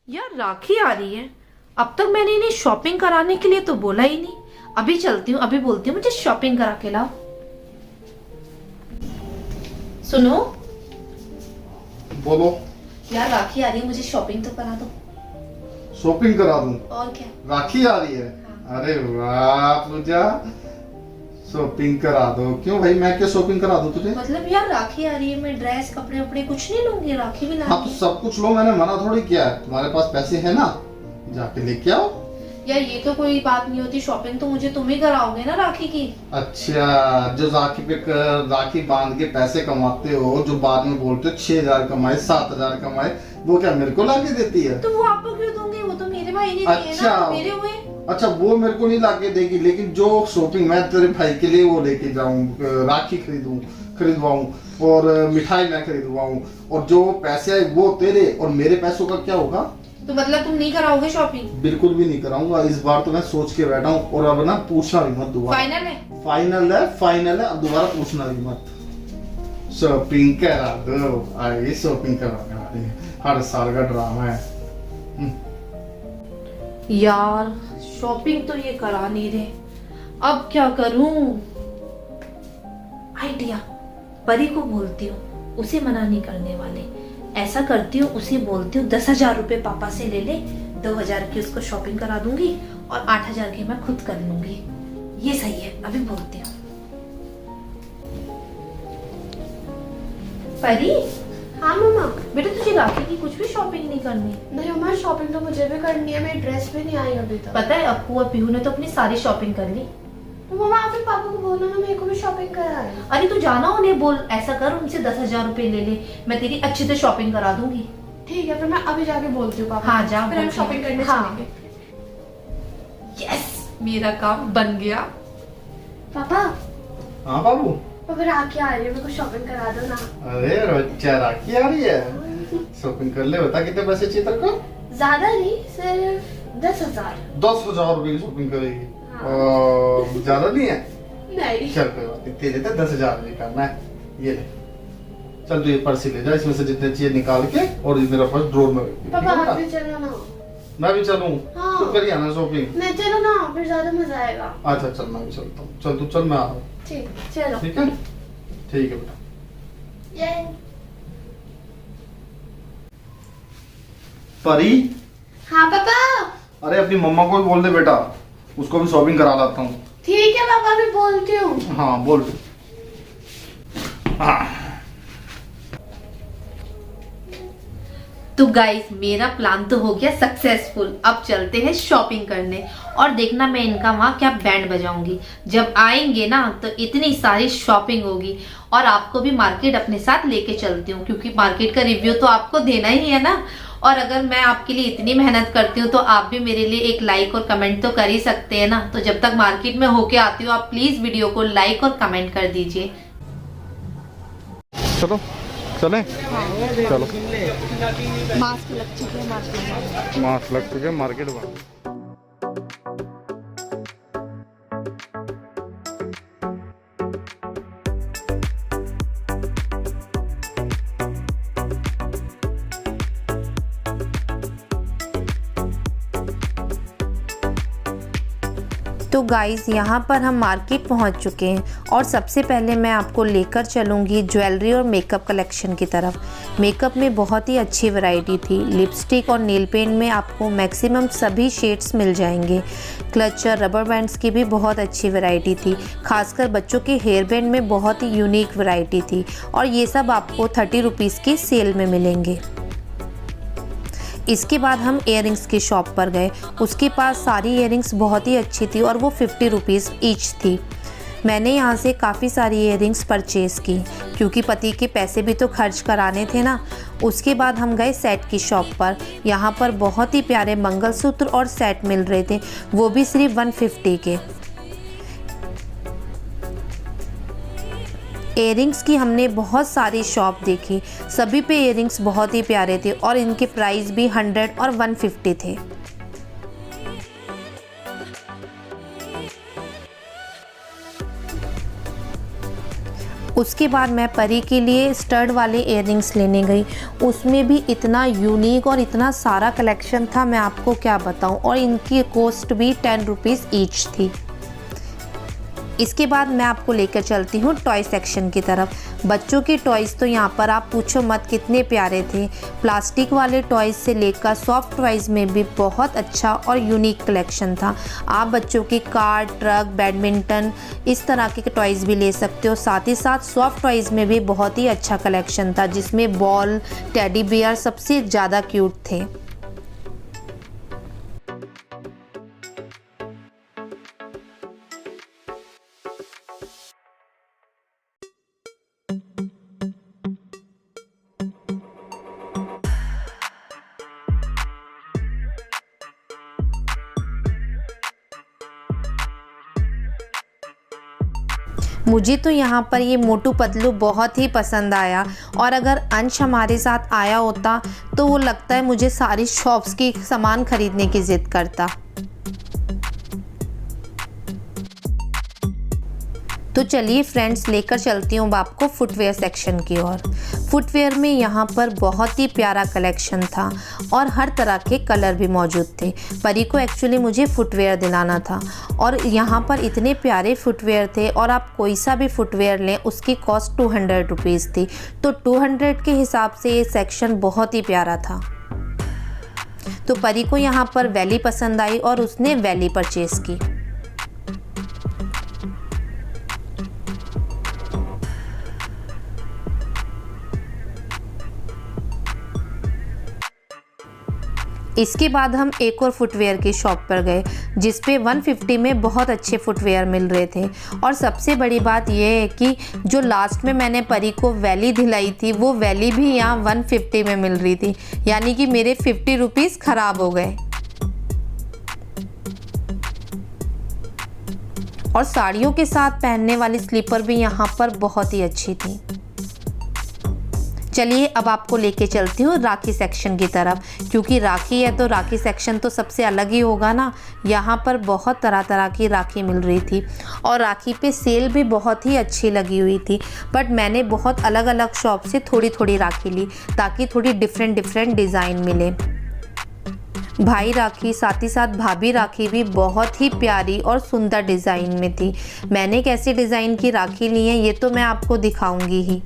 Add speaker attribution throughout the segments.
Speaker 1: यार राखी आ रही है, अब तक मैंने इन्हें शॉपिंग कराने के लिए तो बोला ही नहीं। अभी चलती हूँ, अभी बोलती हूँ मुझे शॉपिंग करा के लाओ। सुनो,
Speaker 2: बोलो।
Speaker 1: यार राखी आ रही है, मुझे शॉपिंग तो करा दो।
Speaker 2: शॉपिंग करा दूं?
Speaker 1: और क्या।
Speaker 2: राखी आ रही है? अरे वाह पूजा, शॉपिंग करा दो। क्यों भाई, मैं क्या शॉपिंग करा दूं तुझे?
Speaker 1: मतलब यार राखी आ रही है, मैं ड्रेस कपड़े वपड़े कुछ नहीं लूंगी, राखी भी
Speaker 2: हाँ
Speaker 1: लाऊंगी।
Speaker 2: तो सब कुछ लो, मैंने मना थोड़ी किया है। तुम्हारे पास पैसे है ना, जाके लेके आओ।
Speaker 1: यार ये तो कोई बात नहीं होती, शॉपिंग तो मुझे तुम ही कराओगे ना राखी की।
Speaker 2: अच्छा, जो राखी बांध के पैसे कमाते हो, जो बाद में बोलते हो 6,000 कमाए 7,000 कमाए, वो क्या मेरे को लाके देती है?
Speaker 1: तो वो आपको क्यों दूंगी, वो तो मेरे भाई ने दिए ना,
Speaker 2: अच्छा।
Speaker 1: मेरे हुए।
Speaker 2: अच्छा, वो मेरे को नहीं लाके देगी, लेकिन जो शॉपिंग मैं तेरे भाई के लिए वो लेके जाऊं, राखी खरीदवाऊं और मिठाई मैं खरीदवाऊं, और जो पैसे आए वो तेरे, और मेरे पैसों का क्या होगा?
Speaker 1: तो मतलब तुम नहीं कराओगे शॉपिंग?
Speaker 2: बिल्कुल भी नहीं कराऊंगा, इस बार तो मैं सोच के बैठा हूँ। और अब ना पूछना भी मत दोबारा।
Speaker 1: फाइनल है?
Speaker 2: फाइनल है, अब दोबारा पूछना भी मत। शॉपिंग करा दो, आइए शॉपिंग कराने वाली है, हर साल का ड्रामा है।
Speaker 1: यार शॉपिंग तो ये करा नहीं रहे, अब क्या करूं? आइडिया, परी को बोलती हूँ, उसे मना नहीं करने वाले। ऐसा करती हूँ, उसे बोलती हूँ 10,000 रुपए पापा से ले ले, 2,000 की उसको शॉपिंग करा दूंगी और 8,000 की मैं खुद कर लूंगी। ये सही है, अभी बोलती हूँ। परी।
Speaker 3: हाँ मम्मा।
Speaker 1: बेटा तुझे राखी की कुछ भी शॉपिंग नहीं करनी?
Speaker 3: नहीं मम्मा, शॉपिंग तो मुझे भी करनी है, मेरी ड्रेस भी नहीं आई अभी तक।
Speaker 1: पता है अप्पू और पीहू ने तो अपनी सारी शॉपिंग कर ली।
Speaker 3: तो मम्मा आप फिर पापा को बोलो ना मेरे को भी शॉपिंग कराए।
Speaker 1: अरे तू जाना उन्हें बोल, ऐसा कर उनसे 10,000 रुपए ले ले, मैं तेरी अच्छे से शॉपिंग करा दूंगी।
Speaker 3: ठीक है, फिर मैं अभी जाके बोलती हूँ पापा।
Speaker 1: हाँ जा,
Speaker 3: फिर हम शॉपिंग करने चलेंगे।
Speaker 1: यस, मेरा काम बन गया।
Speaker 3: पापा,
Speaker 2: हाँ बाबू।
Speaker 3: पापा राखी आ रही है, मेरे को शॉपिंग करा दो ना।
Speaker 2: अरे बच्चा, राखी आ रही है, शॉपिंग कर ले। बता कितने पैसे चाहिए तेरे को?
Speaker 3: ज्यादा नहीं, सिर्फ 10,000।
Speaker 2: 10,000 रुपए की शॉपिंग करेगी? ज्यादा नहीं है?
Speaker 3: नहीं।
Speaker 2: चल कोई बात नहीं, तेरे तो 10,000 रुपए करना है। ये ले, चल तू ये पर्स ले जा, इसमें से जितने चाहिए निकाल के, और मेरा पर्स ड्रॉर में रख दे।
Speaker 3: पापा
Speaker 2: ठीक है
Speaker 3: आप
Speaker 2: ना?
Speaker 3: भी चलो ना।
Speaker 2: मैं भी चलूं?
Speaker 3: हाँ।
Speaker 2: तू करिए ना शॉपिंग।
Speaker 3: नहीं चलो ना, फिर ज्यादा मजा आएगा।
Speaker 2: अच्छा चल, मैं भी चलता हूँ। चल तू चल, मैं आ रहा हूँ।
Speaker 3: ठीक, चलो।
Speaker 2: ठीक है, ठीक है बेटा।
Speaker 3: ये
Speaker 2: परी।
Speaker 3: हाँ पापा।
Speaker 2: अरे अपनी मम्मा को भी बोल दे बेटा, उसको भी शॉपिंग करा लाता हूँ।
Speaker 3: ठीक है पापा, मैं बोलती हूँ।
Speaker 2: हाँ बोल। हाँ।
Speaker 1: तो गाइस मेरा प्लान तो हो गया सक्सेसफुल, अब चलते हैं शॉपिंग करने। और देखना मैं इनका वहाँ क्या बैंड बजाऊंगी, जब आएंगे ना तो इतनी सारी शॉपिंग होगी। और आपको भी मार्केट अपने साथ लेके चलती हूँ, क्योंकि मार्केट का रिव्यू तो आपको देना ही है ना। और अगर मैं आपके लिए इतनी मेहनत करती हूँ तो आप भी मेरे लिए एक लाइक और कमेंट तो कर ही सकते हैं ना। तो जब तक मार्केट में होके आती हूँ, आप प्लीज वीडियो को लाइक और कमेंट कर दीजिए।
Speaker 2: चलो चलें। चलो,
Speaker 3: मास्क लग चुके हैं,
Speaker 2: मास्क लग चुके, मार्केट बंद।
Speaker 4: तो गाइज़ यहाँ पर हम मार्केट पहुँच चुके हैं, और सबसे पहले मैं आपको लेकर चलूँगी ज्वेलरी और मेकअप कलेक्शन की तरफ। मेकअप में बहुत ही अच्छी वैरायटी थी। लिपस्टिक और नेल पेंट में आपको मैक्सिमम सभी शेड्स मिल जाएंगे। क्लचर, रबर बैंड्स की भी बहुत अच्छी वैरायटी थी। खासकर बच्चों के हेयर बैंड में बहुत ही यूनिक वैरायटी थी, और ये सब आपको 30 रुपीज़ की सेल में मिलेंगे। इसके बाद हम इयररिंग्स की शॉप पर गए। उसके पास सारी इयररिंग्स बहुत ही अच्छी थी, और वो 50 रुपीज़ ईच थी। मैंने यहाँ से काफ़ी सारी इयररिंग्स परचेज़ की, क्योंकि पति के पैसे भी तो खर्च कराने थे ना। उसके बाद हम गए सेट की शॉप पर। यहाँ पर बहुत ही प्यारे मंगलसूत्र और सेट मिल रहे थे, वो भी सिर्फ 150 के। इयररिंग्स की हमने बहुत सारी शॉप देखी, सभी पे इयररिंग्स बहुत ही प्यारे थे, और इनके प्राइस भी 100 और 150 थे। उसके बाद मैं परी के लिए स्टड वाले इयररिंग्स लेने गई। उसमें भी इतना यूनिक और इतना सारा कलेक्शन था, मैं आपको क्या बताऊं। और इनकी कॉस्ट भी 10 रुपीज़ ईच थी। इसके बाद मैं आपको लेकर चलती हूँ टॉय सेक्शन की तरफ। बच्चों के टॉयज़ तो यहाँ पर आप पूछो मत, कितने प्यारे थे। प्लास्टिक वाले टॉयज़ से लेकर सॉफ्ट टॉयज़ में भी बहुत अच्छा और यूनिक कलेक्शन था। आप बच्चों के कार, ट्रक, बैडमिंटन इस तरह के टॉयज़ भी ले सकते हो। साथ ही साथ सॉफ्ट टॉयज़ में भी बहुत ही अच्छा कलेक्शन था, जिसमें बॉल, टेडी बियर सबसे ज़्यादा क्यूट थे। मुझे तो यहाँ पर ये मोटू पतलू बहुत ही पसंद आया। और अगर अंश हमारे साथ आया होता तो वो लगता है मुझे सारी शॉप्स की सामान खरीदने की ज़िद करता। तो चलिए फ्रेंड्स, लेकर चलती हूँ आपको फुटवेयर सेक्शन की ओर। फुटवेयर में यहाँ पर बहुत ही प्यारा कलेक्शन था और हर तरह के कलर भी मौजूद थे। परी को एक्चुअली मुझे फुटवेयर दिलाना था और यहाँ पर इतने प्यारे फुटवेयर थे। और आप कोई सा भी फुटवेयर लें उसकी कॉस्ट 200 रुपीज़ थी। तो 200 के हिसाब से ये सेक्शन बहुत ही प्यारा था। तो परी को यहाँ पर वैली पसंद आई और उसने वैली परचेज़ की। इसके बाद हम एक और फुटवेयर की शॉप पर गए, जिस पे 150 में बहुत अच्छे फुटवेयर मिल रहे थे। और सबसे बड़ी बात यह है कि जो लास्ट में मैंने परी को वैली दिलाई थी, वो वैली भी यहाँ 150 में मिल रही थी। यानी कि मेरे 50 रुपीज़ ख़राब हो गए। और साड़ियों के साथ पहनने वाली स्लीपर भी यहाँ पर बहुत ही अच्छी थी। चलिए अब आपको लेके चलती हूँ राखी सेक्शन की तरफ, क्योंकि राखी है तो राखी सेक्शन तो सबसे अलग ही होगा ना। यहाँ पर बहुत तरह तरह की राखी मिल रही थी और राखी पे सेल भी बहुत ही अच्छी लगी हुई थी। बट मैंने बहुत अलग अलग शॉप से थोड़ी थोड़ी राखी ली, ताकि थोड़ी डिफरेंट डिज़ाइन मिले। भाई राखी साथ ही साथ भाभी राखी भी बहुत ही प्यारी और सुंदर डिज़ाइन में थी। मैंने कैसे डिज़ाइन की राखी ली है ये तो मैं आपको दिखाऊंगी ही।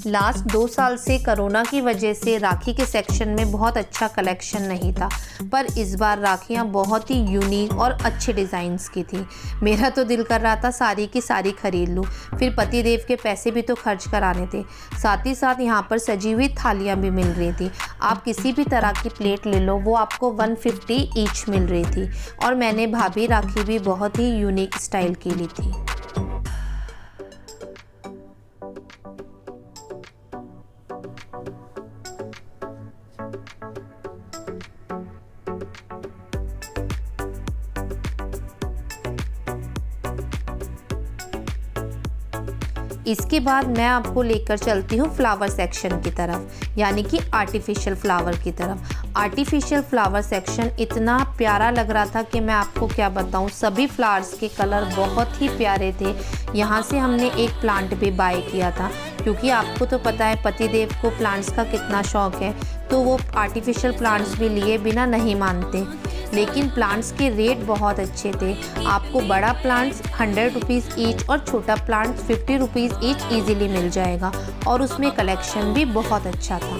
Speaker 4: लास्ट 2 साल से कोरोना की वजह से राखी के सेक्शन में बहुत अच्छा कलेक्शन नहीं था, पर इस बार राखियाँ बहुत ही यूनिक और अच्छे डिज़ाइंस की थी। मेरा तो दिल कर रहा था सारी की सारी खरीद लूँ, फिर पति देव के पैसे भी तो खर्च कराने थे। साथ ही साथ यहाँ पर सजी हुई थालियाँ भी मिल रही थी। आप किसी भी तरह की प्लेट ले लो, वो आपको 150 ईच मिल रही थी। और मैंने भाभी राखी भी बहुत ही यूनिक स्टाइल की ली थी। इसके बाद मैं आपको लेकर चलती हूँ फ्लावर सेक्शन की तरफ, यानी कि आर्टिफिशियल फ्लावर की तरफ। आर्टिफिशियल फ्लावर सेक्शन इतना प्यारा लग रहा था कि मैं आपको क्या बताऊँ। सभी फ्लावर्स के कलर बहुत ही प्यारे थे। यहाँ से हमने एक प्लांट भी बाय किया था, क्योंकि आपको तो पता है पतिदेव को प्लांट्स का कितना शौक है, तो वो आर्टिफिशियल प्लांट्स भी लिए बिना नहीं मानते। लेकिन प्लांट्स के रेट बहुत अच्छे थे। आपको बड़ा प्लांट्स 100 रुपीज़ ईच और छोटा प्लांट्स 50 रुपीज़ ईच ईजिली मिल जाएगा। और उसमें कलेक्शन भी बहुत अच्छा था।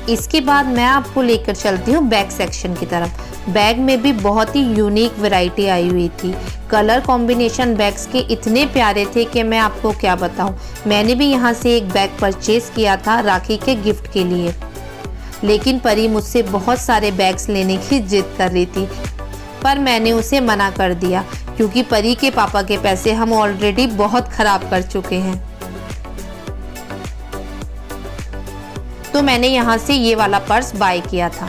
Speaker 4: इसके बाद मैं आपको लेकर चलती हूँ बैग सेक्शन की तरफ। बैग में भी बहुत ही यूनिक वैरायटी आई हुई थी। कलर कॉम्बिनेशन बैग्स के इतने प्यारे थे कि मैं आपको क्या बताऊँ। मैंने भी यहाँ से एक बैग परचेज़ किया था राखी के गिफ्ट के लिए। लेकिन परी मुझसे बहुत सारे बैग्स लेने की जिद कर रही थी, पर मैंने उसे मना कर दिया क्योंकि परी के पापा के पैसे हम ऑलरेडी बहुत खराब कर चुके हैं। तो मैंने यहाँ से ये वाला पर्स बाय किया था।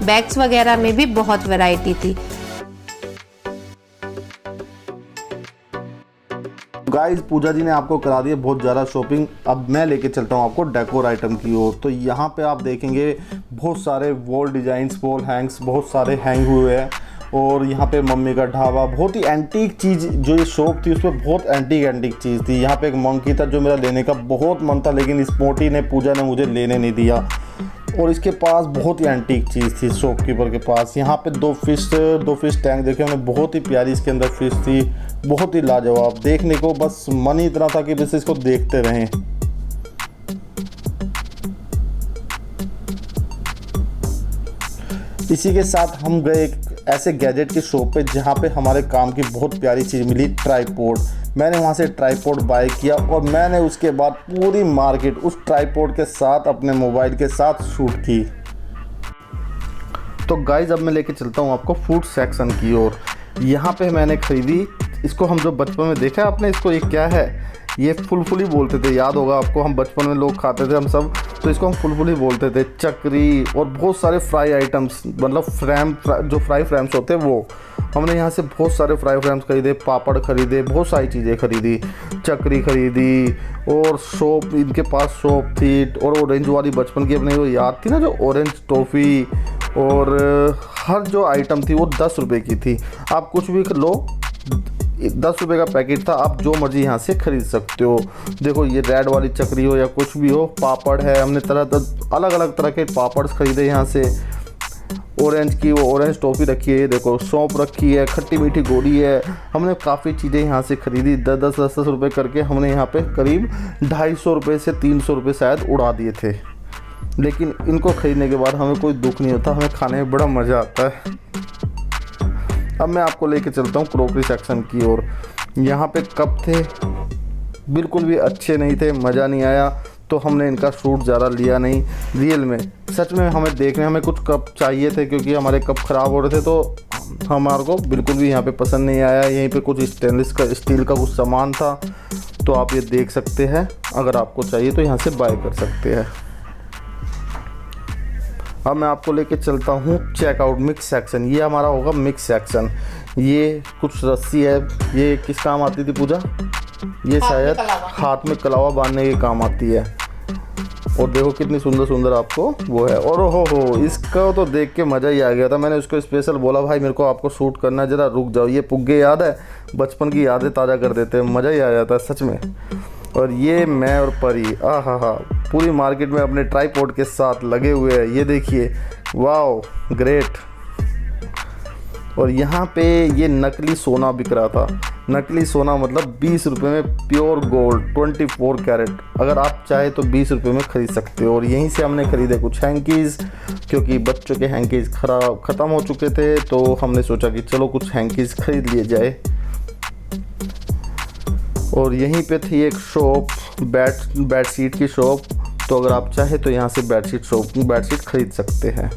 Speaker 4: बैग्स वगैरह में भी बहुत वैरायटी थी।
Speaker 2: गाइस पूजा जी ने आपको करा दी है बहुत ज़्यादा शॉपिंग। अब मैं लेके चलता हूँ आपको डेकोर आइटम की ओर। तो यहाँ पे आप देखेंगे बहुत सारे वॉल डिजाइन्स, वॉल हैंग्स बहुत सारे हैंग हुए हैं। और यहाँ पे मम्मी का ढाबा, बहुत ही एंटीक चीज़, जो ये शॉप थी उसमें बहुत एंटीक चीज़ थी। यहाँ पे एक मंकी था जो मेरा लेने का बहुत मन था, लेकिन इस मोटी ने, पूजा ने मुझे लेने नहीं दिया। और इसके पास बहुत ही एंटीक चीज़ थी शॉपकीपर के पास। यहाँ पे दो फिश टैंक देखे हमने, बहुत ही प्यारी इसके अंदर फिश थी, बहुत ही लाजवाब। देखने को बस मन ही इतना था कि बस इसको देखते रहें। इसी के साथ हम गए एक ऐसे गैजेट की शॉप पे जहाँ पे हमारे काम की बहुत प्यारी चीज़ मिली, ट्राइपॉड। मैंने वहाँ से ट्राइपॉड बाय किया और मैंने उसके बाद पूरी मार्केट उस ट्राइपॉड के साथ अपने मोबाइल के साथ शूट की। तो गाइज अब मैं लेके चलता हूँ आपको फूड सेक्शन की ओर। यहाँ पे मैंने खरीदी, इसको हम जो बचपन में देखा है आपने, इसको ये क्या है, ये फुलफुली बोलते थे, याद होगा आपको, हम बचपन में लोग खाते थे हम सब, तो इसको हम फुलफुली बोलते थे। चकरी और बहुत सारे फ्राई आइटम्स, मतलब जो फ्राई फ्रेम्स होते हैं वो, हमने यहाँ से बहुत सारे फ्राई फ्रेम्स खरीदे, पापड़ खरीदे, बहुत सारी चीज़ें खरीदी, चकरी खरीदी। और शॉप, इनके पास शॉप थी। और ऑरेंज वाली बचपन की अपने वो याद थी ना, जो ऑरेंज टॉफ़ी, और हर जो आइटम थी वो 10 रुपये की थी। आप कुछ भी लो, 10 रुपये का पैकेट था, आप जो मर्जी यहाँ से खरीद सकते हो। देखो ये रेड वाली चकरी हो या कुछ भी हो, पापड़ है, हमने अलग अलग तरह के पापड़ खरीदे यहाँ से। ऑरेंज की वो ऑरेंज टॉफ़ी रखी है, ये देखो सौंफ रखी है, खट्टी मीठी गोली है। हमने काफ़ी चीज़ें यहाँ से खरीदी, 10 रुपये करके हमने यहाँ पे करीब 250 रुपये से 300 रुपये शायद उड़ा दिए थे। लेकिन इनको खरीदने के बाद हमें कोई दुख नहीं होता, हमें खाने में बड़ा मज़ा आता है। अब मैं आपको लेके चलता हूँ क्रोकरी सेक्शन की ओर। यहाँ पे कप थे, बिल्कुल भी अच्छे नहीं थे, मज़ा नहीं आया, तो हमने इनका शूट ज़्यादा लिया नहीं। रियल में सच में हमें कुछ कप चाहिए थे क्योंकि हमारे कप ख़राब हो रहे थे, तो हमारे को बिल्कुल भी यहाँ पे पसंद नहीं आया। यहीं पे कुछ स्टील का कुछ सामान था, तो आप ये देख सकते हैं, अगर आपको चाहिए तो यहाँ से बाय कर सकते हैं। अब मैं आपको लेके चलता हूँ चेकआउट मिक्स सेक्शन। ये हमारा होगा मिक्स सेक्शन। ये कुछ रस्सी है, ये किस काम आती थी पूजा? ये शायद हाथ में कलावा बांधने के काम आती है। और देखो कितनी सुंदर सुंदर आपको वो है। और हो इसका तो देख के मज़ा ही आ गया था। मैंने उसको स्पेशल बोला, भाई मेरे को आपको शूट करना है, ज़रा रुक जाओ। ये पुग्गे याद है, बचपन की यादें ताज़ा कर देते हैं, मज़ा ही आ जाता है सच में। और ये मैं और परी, आहा, पूरी मार्केट में अपने ट्राइपॉड के साथ लगे हुए हैं। ये देखिए, वाओ ग्रेट। और यहाँ पे ये नकली सोना बिक रहा था। नकली सोना मतलब 20 रुपये में प्योर गोल्ड 24 कैरेट। अगर आप चाहे तो 20 रुपये में ख़रीद सकते हो। और यहीं से हमने ख़रीदे कुछ हैंकीज़, क्योंकि बच्चों के हैंकीज़ ख़त्म हो चुके थे, तो हमने सोचा कि चलो कुछ हैंकीज़ ख़रीद लिए जाए। और यहीं पे थी एक शॉप, बेडशीट की शॉप, तो अगर आप चाहे तो यहाँ से बेडशीट ख़रीद सकते हैं।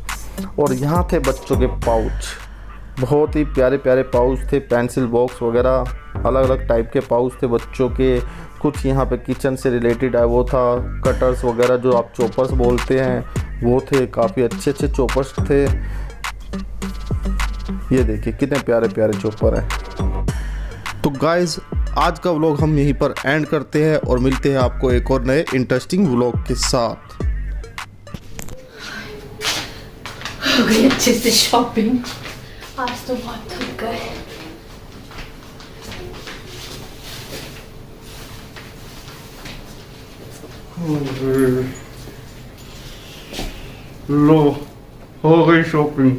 Speaker 2: और यहाँ थे बच्चों के पाउच, बहुत ही प्यारे प्यारे पाउच थे, पेंसिल बॉक्स वगैरह, अलग अलग टाइप के पाउच थे बच्चों के। कुछ यहाँ पे किचन से रिलेटेड है, वो था कटर्स वगैरह, जो आप चॉपर्स बोलते हैं, वो थे। काफ़ी अच्छे अच्छे चॉपर्स थे। ये देखिए कितने प्यारे प्यारे चॉपर हैं। तो गाइज आज का व्लॉग हम यहीं पर एंड करते हैं और मिलते हैं आपको एक और नए इंटरेस्टिंग व्लॉग के साथ।
Speaker 1: हो गई अच्छे से शॉपिंग।
Speaker 3: आज तो बहुत थक गए।
Speaker 2: लो, हो गई शॉपिंग।